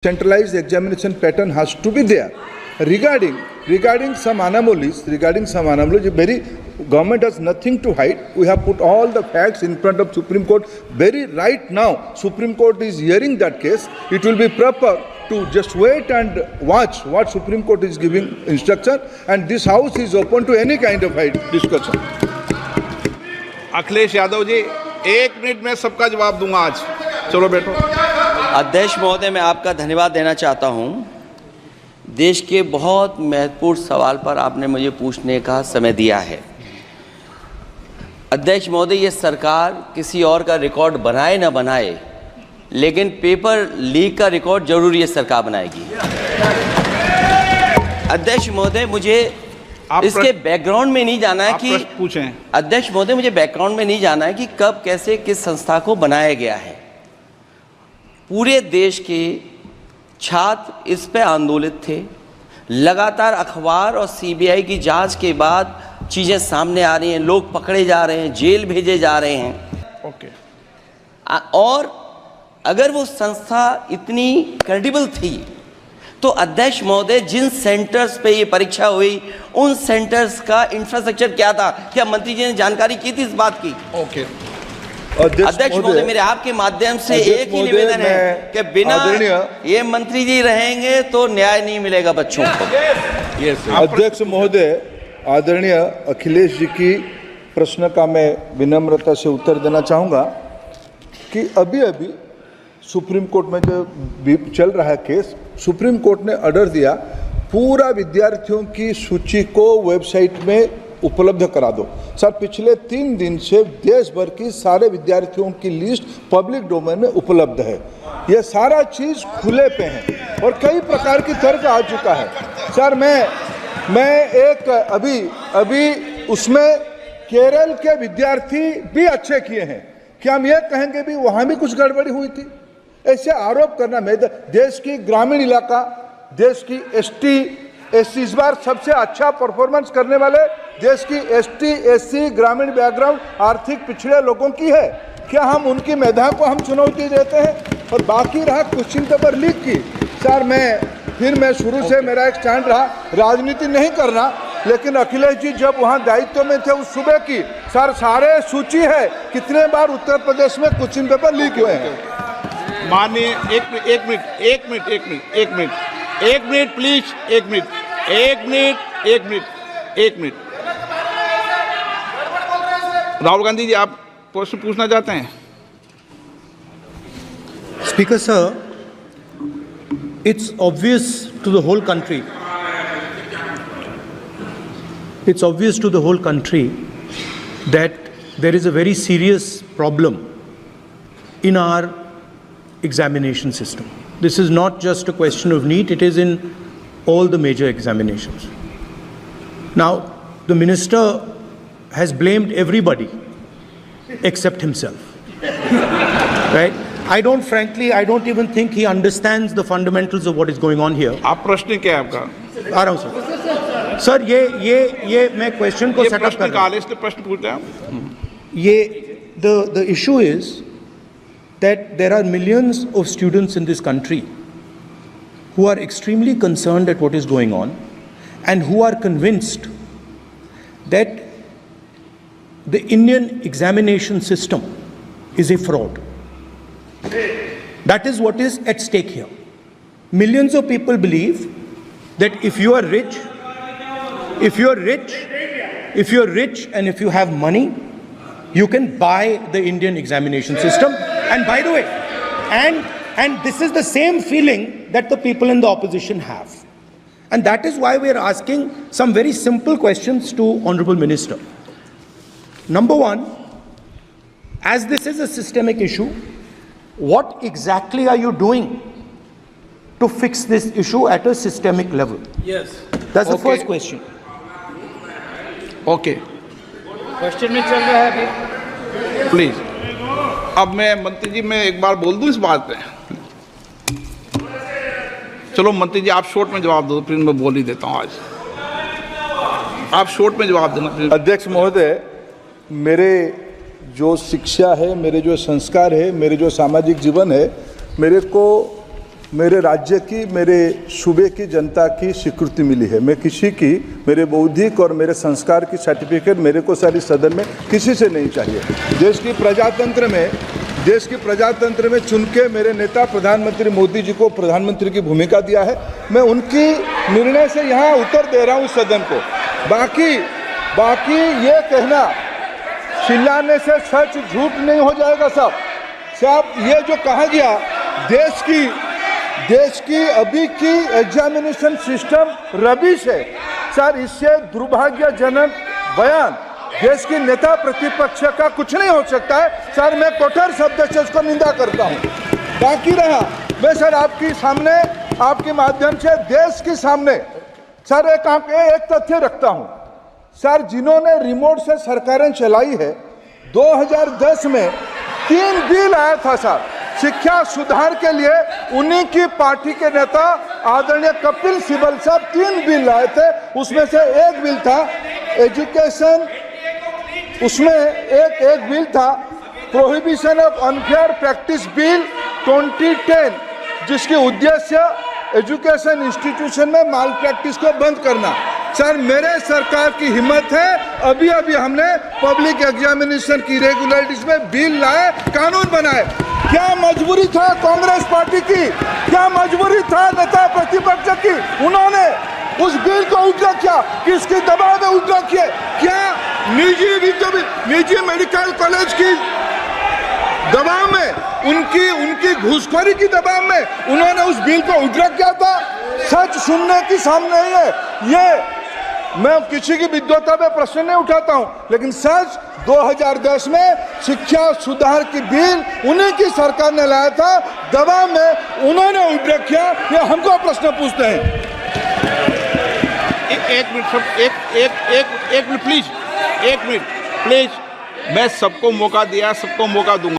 Centralized examination pattern has to be there. Regarding some anomalies, very government has nothing to hide. We have put all the facts in front of Supreme Court. Very right now, Supreme Court is hearing that case. It will be proper to just wait and watch what Supreme Court is giving instruction, and this house is open to any kind of discussion. Akhilesh Yadav ji, 1 minute में सबका जवाब दूंगा आज। चलो बैठो। अध्यक्ष महोदय, मैं आपका धन्यवाद देना चाहता हूं। देश के बहुत महत्वपूर्ण सवाल पर आपने मुझे पूछने का समय दिया है। अध्यक्ष महोदय, ये सरकार किसी और का रिकॉर्ड बनाए ना बनाए, लेकिन पेपर लीक का रिकॉर्ड जरूर ये सरकार बनाएगी। अध्यक्ष महोदय, मुझे इसके बैकग्राउंड में नहीं जाना है कि पूछें। अध्यक्ष महोदय, मुझे बैकग्राउंड में नहीं जाना है कि कब कैसे किस संस्था को बनाया गया है। पूरे देश के छात्र इस पे आंदोलित थे। लगातार अखबार और सीबीआई की जांच के बाद चीज़ें सामने आ रही हैं, लोग पकड़े जा रहे हैं, जेल भेजे जा रहे हैं। ओके। और अगर वो संस्था इतनी क्रेडिबल थी तो अध्यक्ष महोदय, जिन सेंटर्स पे ये परीक्षा हुई उन सेंटर्स का इंफ्रास्ट्रक्चर क्या था? क्या मंत्री जी ने जानकारी की थी इस बात की? ओके। अध्यक्ष महोदय, मेरे आपके माध्यम से एक ही निवेदन है कि बिना ये मंत्री जी रहेंगे तो न्याय नहीं मिलेगा बच्चों को। अध्यक्ष महोदय, आदरणीय अखिलेश जी की प्रश्न का मैं विनम्रता से उत्तर देना चाहूँगा कि अभी सुप्रीम कोर्ट में जो चल रहा है केस, सुप्रीम कोर्ट ने ऑर्डर दिया पूरा विद्यार्थियों की सूची को वेबसाइट में उपलब्ध करा दो। सर, पिछले 3 दिन से देश भर की सारे विद्यार्थियों की लिस्ट पब्लिक डोमेन में उपलब्ध है। ये सारा चीज़ खुले पे है और कई प्रकार की तर्क आ चुका है। सर, मैं एक अभी उसमें केरल के विद्यार्थी भी अच्छे किए हैं। क्या हम ये कहेंगे भी वहाँ भी कुछ गड़बड़ी हुई थी? ऐसे आरोप करना, मैं देश की ग्रामीण इलाका, देश की एसटी इस बार सबसे अच्छा परफॉर्मेंस करने वाले देश की एसटी ग्रामीण बैकग्राउंड आर्थिक पिछड़े लोगों की है। क्या हम उनकी मेधा को हम चुनौती देते हैं? और बाकी रहा क्वेश्चन पेपर लीक की, सर मैं शुरू से मेरा एक स्टैंड रहा राजनीति नहीं करना, लेकिन अखिलेश जी जब वहाँ दायित्व में थे उस सुबह की सर सारे सूची है कितने बार उत्तर प्रदेश में क्वेश्चन पेपर लीक हुए हैं। माननीय एक मिनट प्लीज, एक मिनट। राहुल गांधी जी, आप प्रश्न पूछना चाहते हैं? Speaker sir, it's obvious to the whole country. It's obvious to the whole country that there is a very serious problem in our examination system. This is not just a question of NEET, it is in all the major examinations. Now, the minister has blamed everybody except himself. Right? I don't even think he understands the fundamentals of what is going on here. आप प्रश्न क्या है आपका? आ रहा हूँ sir. Sir, ये मैं question को सेटअप कर रहा हूँ। प्रश्न पूछते हैं। ये the issue is that there are millions of students in this country who are extremely concerned at what is going on and who are convinced that the Indian examination system is a fraud. That is what is at stake here. Millions of people believe that if you are rich and if you have money, you can buy the Indian examination system. And by the way, and this is the same feeling that the people in the opposition have. And that is why we are asking some very simple questions to Honorable Minister. Number one, as this is a systemic issue, what exactly are you doing to fix this issue at a systemic level? Yes. That's the first question. Okay. Question में चल रहा है अभी। Please. अब मैं मंत्री जी, मैं एक बार बोल दूं इस बात पे? चलो मंत्री जी, आप शॉर्ट में जवाब दो, फिर मैं बोल ही देता हूं। आज आप शॉर्ट में जवाब देना। अध्यक्ष महोदय, मेरे जो शिक्षा है, मेरे जो संस्कार है, मेरे जो सामाजिक जीवन है, मेरे को मेरे राज्य की, मेरे सूबे की जनता की स्वीकृति मिली है। मैं किसी की, मेरे बौद्धिक और मेरे संस्कार की सर्टिफिकेट मेरे को सारी सदन में किसी से नहीं चाहिए। देश की प्रजातंत्र में चुन के मेरे नेता प्रधानमंत्री मोदी जी को प्रधानमंत्री की भूमिका दिया है। मैं उनकी निर्णय से यहाँ उत्तर दे रहा हूँ सदन को। बाकी ये कहना चिल्लाने से सच झूठ नहीं हो जाएगा साहब। ये जो कहा गया देश की अभी की एग्जामिनेशन सिस्टम रबिश है सर, इससे दुर्भाग्यजनक बयान देश की नेता प्रतिपक्ष का कुछ नहीं हो सकता है सर। मैं कठोर शब्द से इसको निंदा करता हूं। बाकी रहा, मैं सर आपके सामने, आपके माध्यम से देश के सामने सर एक तथ्य रखता हूं सर। जिन्होंने रिमोट से सरकारें चलाई है, 2010 में 3 बिल आया था सर शिक्षा सुधार के लिए। उन्हीं की पार्टी के नेता आदरणीय कपिल सिब्बल साहब 3 बिल लाए थे। उसमें से एक बिल था एजुकेशन, उसमें एक बिल था prohibition of unfair practice bill 2010, जिसकी उद्देश्य एजुकेशन इंस्टीट्यूशन में माल प्रैक्टिस को बंद करना। सर मेरे सरकार की हिम्मत है, अभी हमने पब्लिक एग्जामिनेशन की रेगुलरिटीज में बिल लाए, कानून बनाए। क्या मजबूरी था कांग्रेस पार्टी की, क्या मजबूरी था नेता प्रतिपक्ष की? उन्होंने उस बिल को उल्टा किया, किसके दबाव में उल्टा किया? क्या निजी मेडिकल कॉलेज की दबाव में, उनकी घूसखोरी की दबाव में उन्होंने उस बिल को उल्टा किया था? सच सुनने की सामने नहीं है। ये मैं किसी की विद्वता पे प्रश्न नहीं उठाता हूं, लेकिन सच 2010 में शिक्षा सुधार की बिल उन्हीं की सरकार ने लाया था, दबाव में उन्होंने उल्टा किया। ये हमको प्रश्न पूछते हैं। एक मिनट प्लीज, मैं सबको मौका दिया, सबको मौका दूंगा।